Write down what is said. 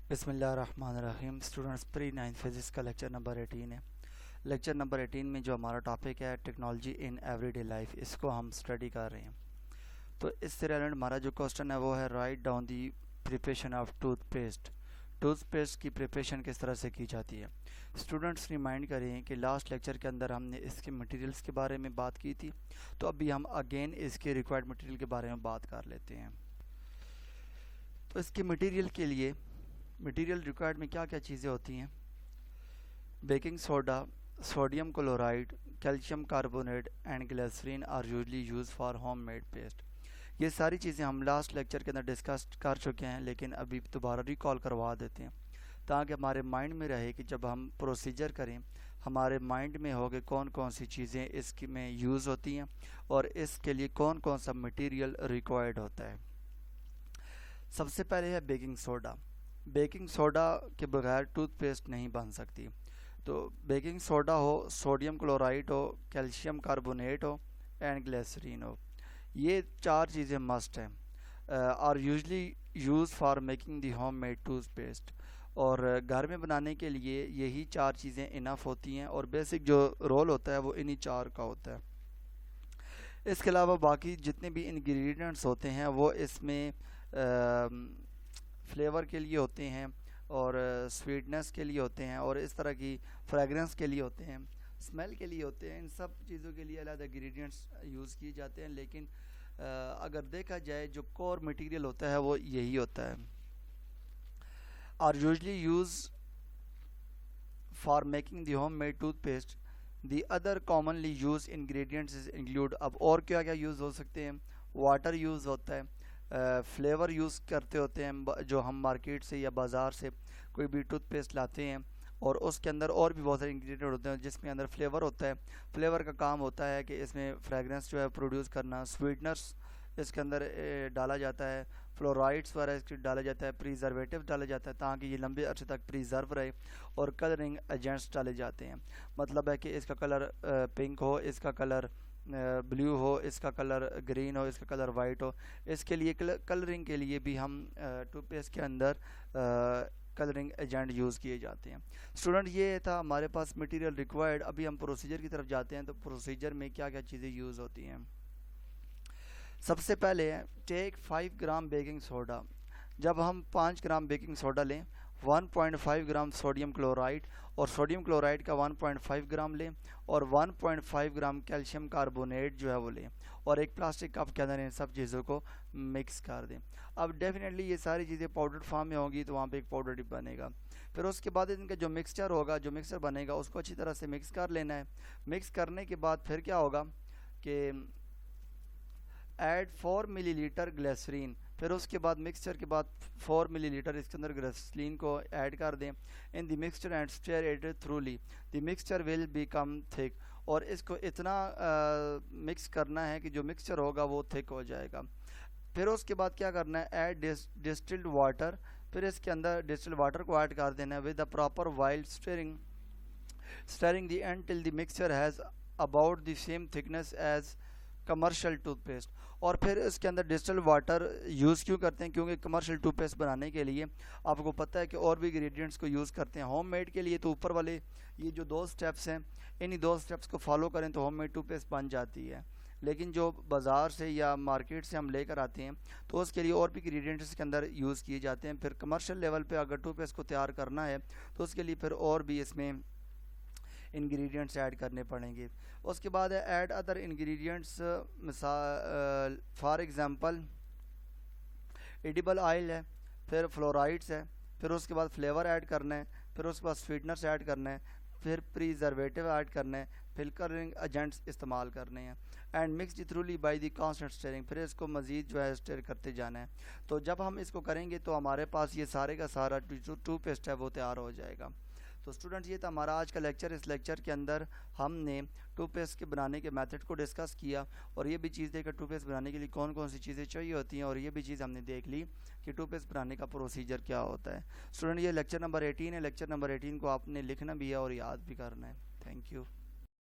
बिस्मिल्लाहिर्रहमानिर्रहीम। Students, pre 9th physics का lecture number 18 है। लेक्चर नंबर 18 में जो हमारा टॉपिक है टेक्नोलॉजी इन एवरीडे लाइफ, इसको हम स्टडी कर रहे हैं। तो इससे रिलेटेड हमारा जो क्वेश्चन है वो है write down the preparation of toothpaste. Toothpaste की प्रिपरेशन किस तरह से की जाती है। स्टूडेंट्स रिमाइंड करें कि लास्ट लेक्चर के अंदर हमने इसके मटेरियल्स के बारे में बात की थी, तो अभी हम अगेन इसके रिक्वायर्ड मटेरियल के बारे में बात कर लेते हैं। तो इसके मटेरियल के लिए मटेरियल रिक्वायर्ड में क्या क्या चीज़ें होती हैं। Baking soda, sodium chloride, calcium carbonate and glycerine are usually use for homemade paste. ये सारी चीज़ें हम लास्ट लेक्चर के अंदर डिस्कस कर चुके हैं, लेकिन अभी दोबारा रिकॉल करवा देते हैं ताकि हमारे माइंड में रहे कि जब हम प्रोसीजर करें हमारे माइंड में हो कि कौन कौन सी चीज़ें इसकी में यूज़ होती हैं और इसके लिए कौन कौन सा मटेरियल रिक्वायर्ड होता है। सबसे पहले है बेकिंग सोडा। बेकिंग सोडा के बगैर टूथपेस्ट नहीं बन सकती। तो बेकिंग सोडा हो, सोडियम क्लोराइड हो, कैल्शियम कार्बोनेट हो एंड ग्लिसरीन हो, ये चार चीज़ें मस्ट हैं are usually use for making the homemade toothpaste. और घर में बनाने के लिए यही चार चीज़ें इनफ होती हैं और बेसिक जो रोल होता है वो इन्हीं चार का होता है। इसके अलावा बाकी जितने भी इंग्रेडिएंट्स होते हैं वो इसमें फ्लेवर के लिए होते हैं और स्वीटनेस के लिए होते हैं और इस तरह की फ्रेगरेंस के लिए होते हैं, स्मेल के लिए होते हैं। इन सब चीज़ों के लिए अलग इंग्रेडिएंट्स यूज़ किए जाते हैं, लेकिन अगर देखा जाए जो कोर मटेरियल होता है वो यही होता है। Are usually use for making the homemade toothpaste. The other commonly use ingredients include, अब और क्या क्या यूज़ हो सकते हैं। वाटर यूज़ होता है, फ्लेवर यूज़ करते होते हैं जो हम मार्केट से या बाज़ार से कोई भी टूथपेस्ट लाते हैं और उसके अंदर और भी बहुत सारे इंग्रेडिएंट होते हैं जिसमें अंदर फ्लेवर होता है। फ्लेवर का काम होता है कि इसमें फ्रेगरेंस जो है प्रोड्यूस करना। स्वीटनर्स इसके अंदर डाला जाता है, फ्लोराइड्स वगैरह इसके डाला जाता है, प्रिजर्वेटिव डाला जाता है ताकि ये लंबे अरसे तक प्रिजर्व रहे, और कलरिंग एजेंट्स डाले जाते हैं। मतलब है कि इसका कलर पिंक हो, इसका कलर ब्लू हो, इसका कलर ग्रीन हो, इसका कलर वाइट हो। इसके लिए कलरिंग के लिए भी हम टूथपेस्ट के अंदर कलरिंग एजेंट यूज़ किए जाते हैं। स्टूडेंट, ये था हमारे पास मटेरियल रिक्वायर्ड। अभी हम प्रोसीजर की तरफ जाते हैं। तो प्रोसीजर में क्या क्या चीज़ें यूज़ होती हैं। सबसे पहले है टेक 5 ग्राम बेकिंग सोडा। जब हम 5 ग्राम बेकिंग सोडा लें, 1.5 ग्राम सोडियम क्लोराइड, और सोडियम क्लोराइड का 1.5 ग्राम लें, और 1.5 ग्राम कैल्शियम कार्बोनेट जो है वो लें, और एक प्लास्टिक कप के अंदर इन सब चीज़ों को मिक्स कर दें। अब डेफिनेटली ये सारी चीज़ें पाउडर फॉर्म में होंगी तो वहाँ पे एक पाउडर बनेगा। फिर उसके बाद इनका जो मिक्सचर होगा, जो मिक्सचर बनेगा, उसको अच्छी तरह से मिक्स कर लेना है। मिक्स करने के बाद फिर क्या होगा कि ऐड 4 मिलीलीटर ग्लिसरीन। फिर उसके बाद मिक्सचर के बाद 4 मिलीलीटर इसके अंदर ग्लिसरीन को ऐड कर दें। In the mixture and stir it thoroughly the mixture will become thick. और इसको इतना मिक्स करना है कि जो मिक्सचर होगा वो थिक हो जाएगा। फिर उसके बाद क्या करना है, ऐड डिस्टिल्ड वाटर। फिर इसके अंदर डिस्टिल्ड वाटर को ऐड कर देना है with the proper while stirring the end till the mixture has about the same thickness as commercial toothpaste. और फिर इसके अंदर डिस्टिल्ड वाटर यूज़ क्यों करते हैं, क्योंकि कमर्शियल टूथपेस्ट बनाने के लिए आपको पता है कि और भी इंग्रेडिएंट्स को यूज़ करते हैं। होममेड के लिए तो ऊपर वाले ये जो 2 स्टेप्स हैं, इन्हीं 2 स्टेप्स को फॉलो करें तो होममेड टूथपेस्ट बन जाती है। लेकिन जो बाज़ार से या मार्केट से हम लेकर आते हैं तो उसके लिए और भी इंग्रेडिएंट्स के अंदर यूज़ किए जाते हैं। फिर कमर्शियल लेवल पे अगर टूथपेस्ट को तैयार करना है तो उसके लिए फिर और भी इसमें इंग्रेडिएंट्स ऐड करने पड़ेंगे। उसके बाद है ऐड अदर इंग्रेडिएंट्स, मिसाल फॉर एग्जांपल एडिबल ऑयल है, फिर फ्लोराइड्स है, फिर उसके बाद फ्लेवर ऐड करना है, फिर उसके बाद स्वीटनर्स ऐड करना है, फिर प्रिजर्वेटिव ऐड करना है, फिर कलरिंग एजेंट्स इस्तेमाल करने हैं। And mix थ्रूली by the constant stirring. फिर इसको मज़ीद जो है स्टिर करते जाना है। तो जब हम इसको करेंगे तो हमारे पास ये सारे का सारा टूथपेस्ट है वो तैयार हो जाएगा। तो स्टूडेंट्स, ये था हमारा आज का लेक्चर। इस लेक्चर के अंदर हमने टूथपेस्ट के बनाने के मेथड को डिस्कस किया और ये भी चीज़ देखकर टूथपेस्ट बनाने के लिए कौन कौन सी चीज़ें चाहिए होती हैं, और ये भी चीज़ हमने देख ली कि टूथपेस्ट बनाने का प्रोसीजर क्या होता है। स्टूडेंट, ये लेक्चर नंबर 18 है। लेक्चर नंबर 18 को आपने लिखना भी है और याद भी करना है। Thank you.